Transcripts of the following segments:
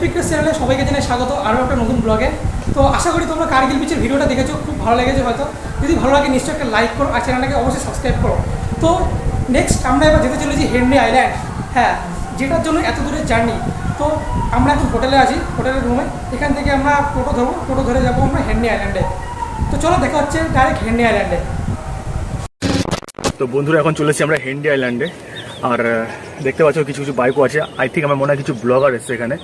Fitness চ্যানেলে সবাইকে জানাই স্বাগত আরও একটা নতুন ব্লগে। তো আশা করি তোমরা কার্গিল বিচের ভিডিওটা দেখেছো, খুব ভালো লেগেছে হয়তো। যদি ভালো লাগে নিশ্চয়ই একটা লাইক করো আর চ্যানেলটাকে অবশ্যই সাবস্ক্রাইব করো। তো নেক্সট আমরা এবার যেতে চলেছি হেনরি আইল্যান্ড, হ্যাঁ, যেটার জন্য এত দূরের জার্নি। তো আমরা এখন হোটেলে আছি, হোটেলের রুমে। এখান থেকে আমরা টোটো ধরবো, টোটো ধরে যাবো আমরা হেনরি আইল্যান্ডে। তো চলো দেখা হচ্ছে ডাইরেক্ট হেনরি আইল্যান্ডে। তো বন্ধুরা এখন চলেছি আমরা হেনরি আইল্যান্ডে। আর দেখতে পাচ্ছ কিছু কিছু বাইকও আছে। আই থিঙ্ক আমার মনে হয় কিছু ব্লগার এসছে এখানে।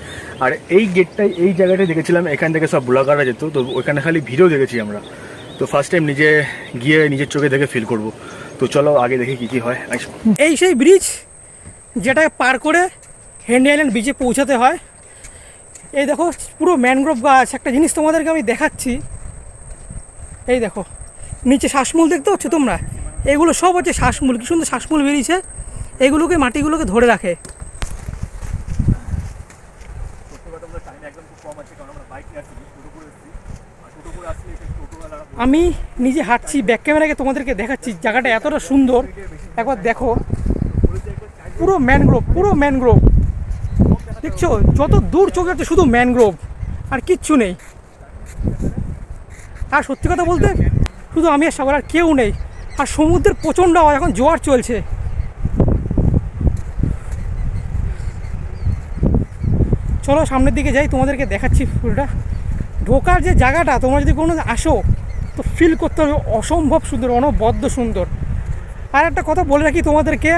আর এই গেটটাই, এই জায়গাটাই দেখেছিলাম, এখান থেকে সব ব্লগাররা যেত। তো ওইখানে খালি ভিডিও দেখেছি আমরা। তো ফার্স্ট টাইম নিজে গিয়ে নিজের চোখে দেখে ফিল করব। তো চলো আগে দেখি কী কী হয়। এই সেই ব্রিজ যেটা পার করে হেনরি আইল্যান্ড বিচে পৌঁছাতে হয়। এই দেখো পুরো ম্যানগ্রোভ গাছ। একটা জিনিস তোমাদেরকে আমি দেখাচ্ছি, এই দেখো নিচে শ্বাসমূল দেখতে পাচ্ছ তোমরা, এগুলো সব হচ্ছে শ্বাসমূল। কি সুন্দর শ্বাসমূল বেরিয়েছে, এগুলোকে মাটিগুলোকে ধরে রাখে। আমি নিজে হাঁটছি, ব্যাক ক্যামেরাকে তোমাদেরকে দেখাচ্ছি, জায়গাটা এতটা সুন্দর একবার দেখো। পুরো ম্যানগ্রোভ, পুরো ম্যানগ্রোভ দেখছো, যত দূর চোখে যাচ্ছে শুধু ম্যানগ্রোভ আর কিচ্ছু নেই। আর সত্যি কথা বলতে শুধু আমি আর সাগর, আর কেউ নেই। আর সমুদ্রের প্রচণ্ড আওয়াজ, এখন জোয়ার চলছে। চলো সামনের দিকে যাই, তোমাদেরকে দেখাচ্ছি ফুলটা। ঢোকার যে জায়গাটা, তোমরা যদি কোনো আসো তো ফিল করতে হবে অসম্ভব সুন্দর, অনবদ্য সুন্দর। আর একটা কথা বলে রাখি তোমাদেরকে,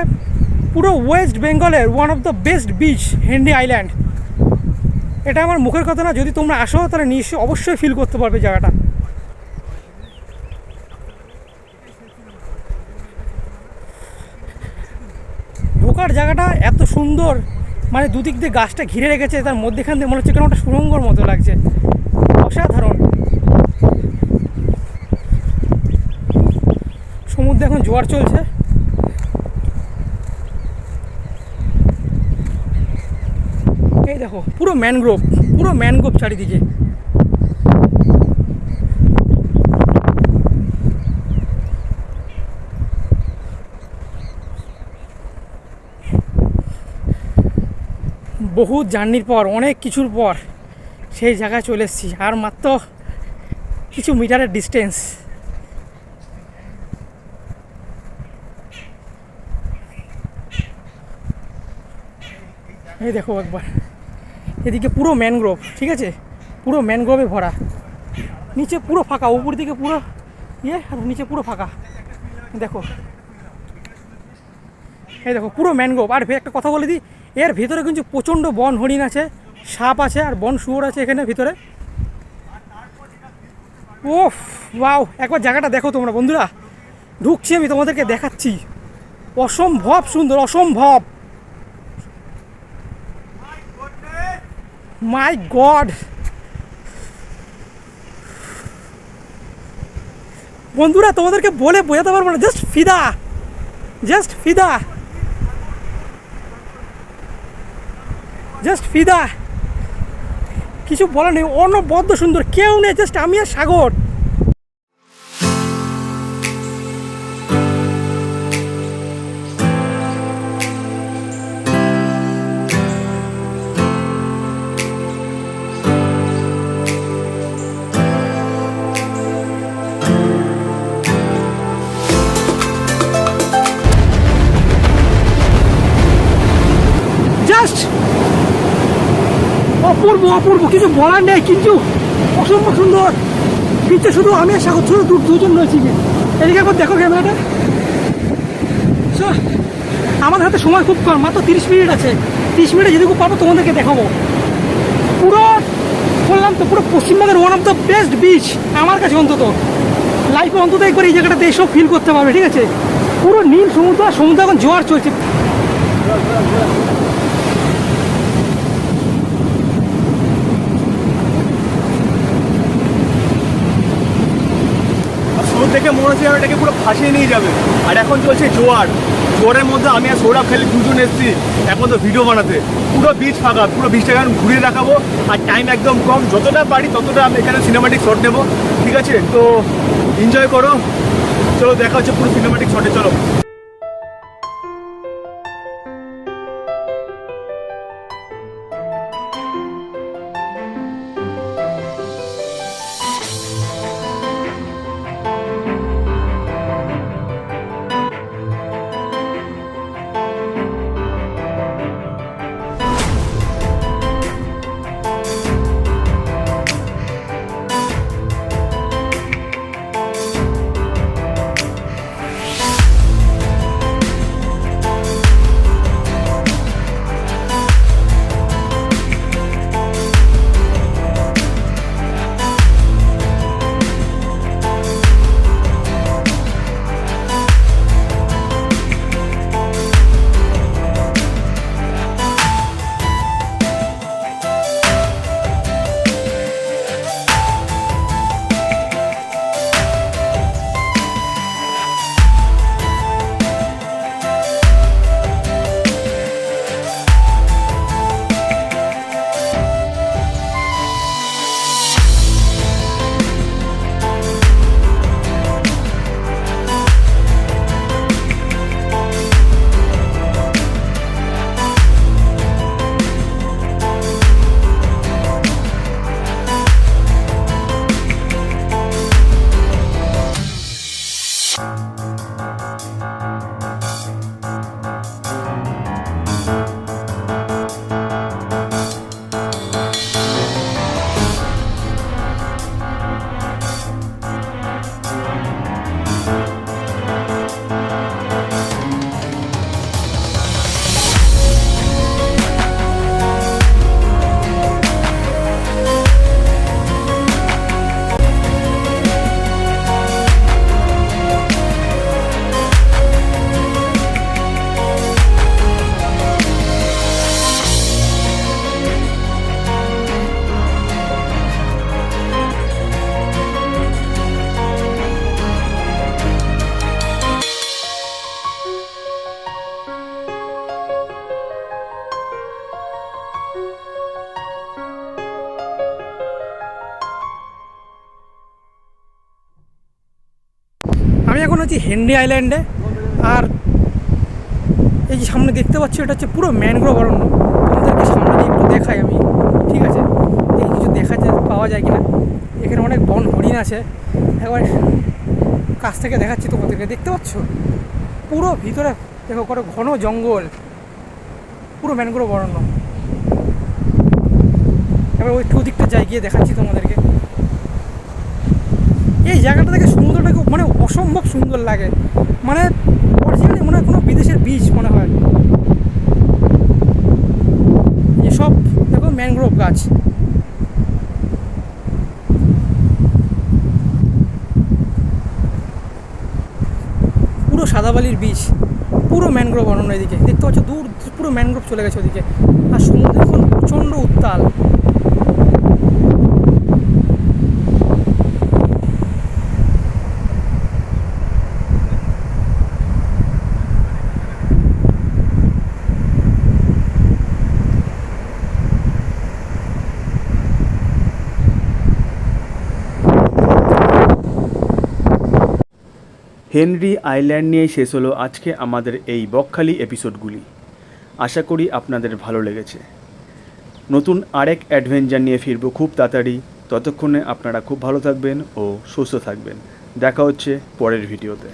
পুরো ওয়েস্ট বেঙ্গলের one of the best beach Henry island. এটা আমার মুখের কথা না, যদি তোমরা আসো তাহলে নিশ্চয়ই অবশ্যই ফিল করতে পারবে জায়গাটা। ঢোকার জায়গাটা এত সুন্দর, মানে দুদিক দিয়ে গাছটা ঘিরে রেখেছে, তার মধ্যেখান দিয়ে মনে হচ্ছে কেন একটা সুড়ঙ্গর মতো লাগছে, অসাধারণ। সমুদ্রে এখন জোয়ার চলছে। এই দেখো পুরো ম্যানগ্রোভ, পুরো ম্যানগ্রোভ চারিদিকে। বহু জার্নির পর, অনেক কিছুর পর সেই জায়গায় চলে এসেছি। আর মাত্র কিছু মিটারের ডিস্টেন্স। এই দেখো একবার, এদিকে পুরো ম্যানগ্রোভ, ঠিক আছে, পুরো ম্যানগ্রোভে ভরা। নিচে পুরো ফাঁকা, উপর দিকে পুরো ইয়ে, আর নিচে পুরো ফাঁকা। দেখো, এই দেখো পুরো ম্যানগ্রোভ। আর একটা কথা বলে দিই, এর ভিতরে কিন্তু প্রচণ্ড বন হরিণ আছে, সাপ আছে, আর বন শুয়োর আছে এখানে ভিতরে। ওফ ওয়াও, একবার জায়গাটা দেখো তোমরা বন্ধুরা। ঢুকছি আমি, তোমাদেরকে দেখাচ্ছি, অসম্ভব সুন্দর, অসম্ভব। মাই গড বন্ধুরা, তোমাদেরকে বলে বোঝাতে পারবো না, জাস্ট ফিদা, জাস্ট ফিদা, জাস্ট ফিদা, কিছু বলা নেই। অনবদ্য সুন্দর, কেউ নেই, জাস্ট আমি আর সাগর। অপূর্ব অপূর্ব, কিছু বলার নেই, কিন্তু অসম্ভব সুন্দর। পিঠে শুধু আমি আর সাগর, শুধু দুজন রয়েছি। এদিকে একবার দেখো ক্যামেরাটা। আমাদের হাতে সময় খুব কম, মাত্র 30 মিনিট আছে। 30 মিনিটে যেটুকু পারবো তোমাদেরকে দেখাবো। পুরো বললাম তো, পুরো পশ্চিমবঙ্গের one of the best beach আমার কাছে, অন্তত লাইফে অন্তত একবার এই জায়গাটাতে এসব ফিল করতে পারবে, ঠিক আছে। পুরো নীল সমুদ্র, সমুদ্র এখন জোয়ার চলছে। দেখে মনে হচ্ছে এটাকে পুরো ভাসিয়ে নিয়ে যাবে। আর এখন চলছে জোয়ার, জোয়ারের মধ্যে আমি আর সৌরভ খালি দুজন এসেছি এখন তো ভিডিও বানাতে। পুরো বিচ ফাঁকা, পুরো বিচটাকে এখন ঘুরিয়ে দেখাবো। আর টাইম একদম কম, যতটা পারি ততটা আমি এখানে সিনেমাটিক শট নেবো, ঠিক আছে। তো এনজয় করো, চলো দেখা হচ্ছে পুরো সিনেমাটিক শটে, চলো। আমি এখন আছি হেনরি আইল্যান্ডে। আর এই যে সামনে দেখতে পাচ্ছি এটা হচ্ছে পুরো ম্যানগ্রোভ অরণ্য। তোমাদেরকে সামনে দিয়ে একটু দেখাই আমি, ঠিক আছে? দেখি কিছু পাওয়া যায় কিনা। এখানে অনেক বন হরিণ আছে। একবার কাছ থেকে দেখাচ্ছি তোমাদেরকে, দেখতে পাচ্ছ পুরো ভিতরে দেখো কত ঘন জঙ্গল, পুরো ম্যানগ্রোভ অরণ্য। এবার ওদিকটা যাই, গিয়ে দেখাচ্ছি তোমাদেরকে। এই জায়গাটা থেকে সমুদ্রটাকে মানে অসম্ভব সুন্দর লাগে, মানে অরিজিনালি মনে হয় কোনো বিদেশের বীজ মনে হয়। এসব দেখো ম্যানগ্রোভ গাছ। পুরো সাদাবালির বীজ, পুরো ম্যানগ্রোভ অরণ্য। এদিকে দেখতে পাচ্ছ দূর পুরো ম্যানগ্রোভ চলে গেছে ওদিকে। আর সমুদ্র এখন প্রচণ্ড উত্তাল। হেনরি আইল্যান্ড নিয়েই শেষ হলো আজকে আমাদের এই বকখালি এপিসোডগুলি। আশা করি আপনাদের ভালো লেগেছে। নতুন আরেক অ্যাডভেঞ্চার নিয়ে ফিরবো খুব তাড়াতাড়ি। ততক্ষণে আপনারা খুব ভালো থাকবেন ও সুস্থ থাকবেন। দেখা হচ্ছে পরের ভিডিওতে।